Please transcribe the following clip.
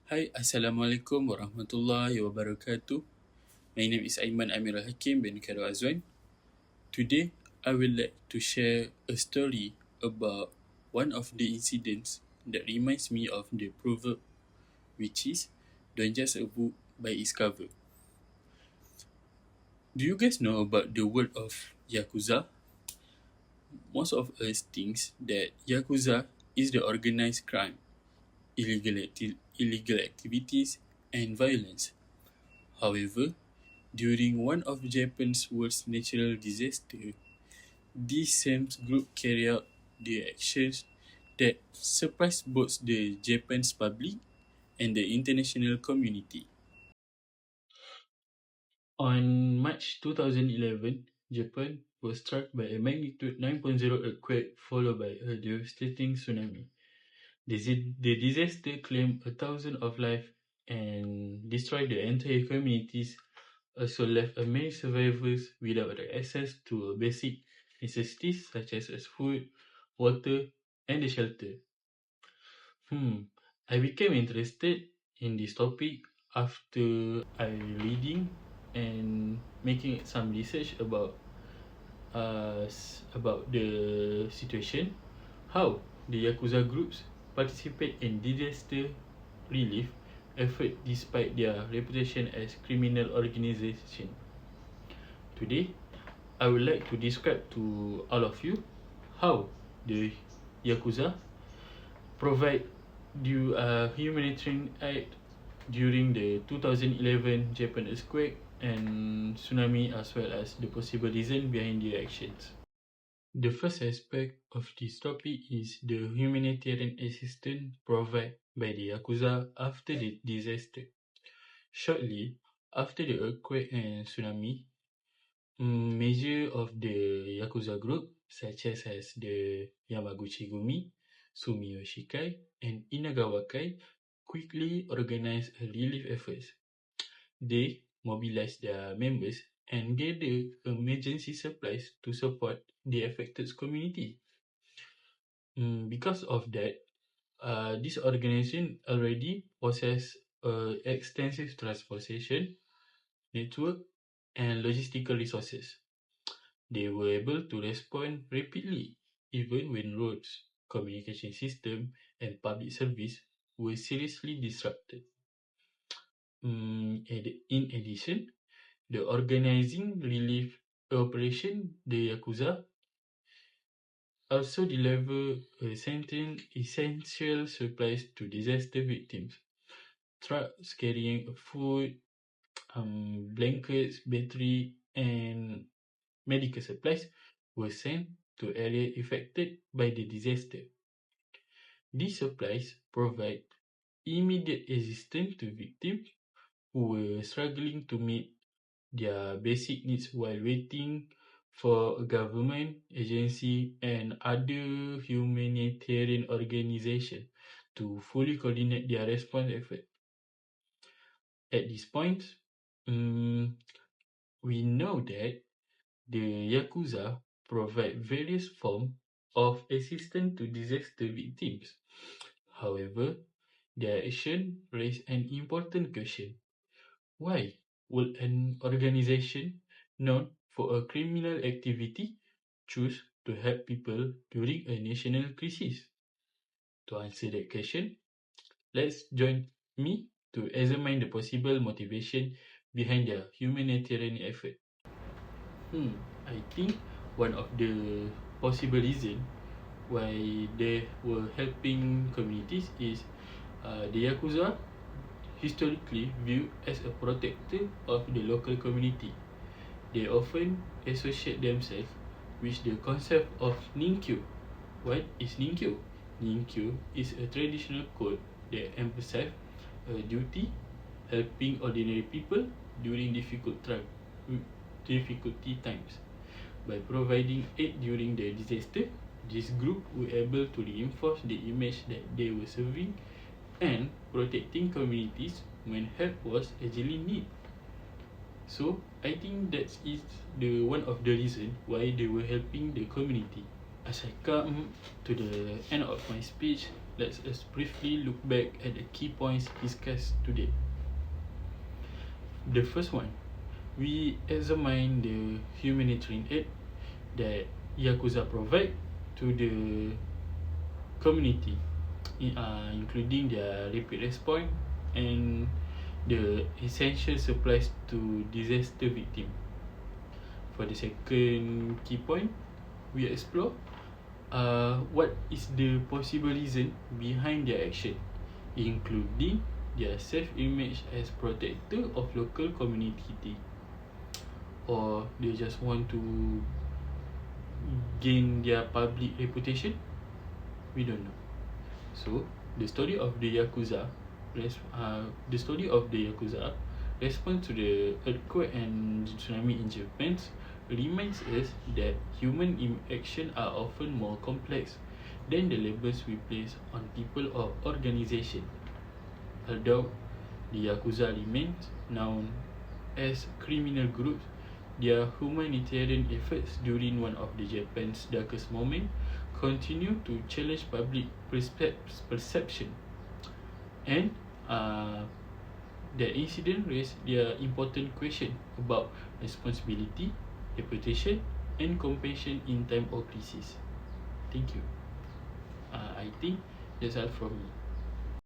Hai, Assalamualaikum warahmatullahi wabarakatuh. My name is Aiman Amirul Hakim bin Khairul Azwan. Today, I would like to share a story about one of the incidents that reminds me of the proverb, which is, don't judge a book by its cover. Do you guys know about the word of Yakuza? Most of us thinks that Yakuza is the organized crime, illegal activities, and violence. However, during one of Japan's worst natural disasters, this same group carried out the actions that surprised both the Japanese public and the international community. On March 2011, Japan was struck by a magnitude 9.0 earthquake followed by a devastating tsunami. The disaster claimed 1,000 of lives and destroyed the entire communities, also left many survivors without the access to basic necessities such as food, water, and the shelter. I became interested in this topic after I reading and making some research about the situation, how the Yakuza groups participate in disaster relief effort despite their reputation as criminal organization. Today, I would like to describe to all of you how the Yakuza provide humanitarian aid during the 2011 Japan earthquake and tsunami, as well as the possible reason behind their actions. The first aspect of this topic is the humanitarian assistance provided by the Yakuza after the disaster. Shortly after the earthquake and tsunami, major of the Yakuza group, such as the Yamaguchi-gumi, Sumiyoshi-kai, and Inagawa-kai, quickly organized relief efforts. They mobilized their members and gathered emergency supplies to support the affected community. Because of that, this organization already possess extensive transportation network and logistical resources. They were able to respond rapidly even when roads, communication system, and public service were seriously disrupted. In addition, the organizing relief operation, the Yakuza, also deliver essential supplies to disaster victims. Trucks carrying food, blankets, battery, and medical supplies were sent to areas affected by the disaster. These supplies provide immediate assistance to victims who were struggling to meet their basic needs while waiting for a government agency and other humanitarian organizations to fully coordinate their response effort. At this point, we know that the Yakuza provide various forms of assistance to disaster victims. However, their action raise an important question. Why would an organization known for a criminal activity choose to help people during a national crisis? To answer that question, let's join me to examine the possible motivation behind their humanitarian effort. I think one of the possible reason why they were helping communities is the Yakuza historically viewed as a protector of the local community. They often associate themselves with the concept of Ninkyu. What is Ninkyu? Ninkyu is a traditional code that emphasizes a duty helping ordinary people during difficulty times. By providing aid during the disaster, this group were able to reinforce the image that they were serving and protecting communities when help was actually needed. So I think that is the one of the reason why they were helping the community. As I come to the end of my speech, let us briefly look back at the key points discussed today. The first one, we examine the humanitarian aid that Yakuza provide to the community, including their rapid response and the essential supplies to disaster victims. For the second key point, we explore what is the possible reason behind their action, including their self-image as protector of local community, or they just want to gain their public reputation. We don't know. So the story of the Yakuza response to the earthquake and tsunami in Japan reminds us that human actions are often more complex than the labels we place on people or organizations. Although the Yakuza remains known as criminal groups, their humanitarian efforts during one of the Japan's darkest moments continue to challenge public perception, and the incident raised their important question about responsibility, reputation, and compassion in time of crisis. Thank you. I think that's all from me.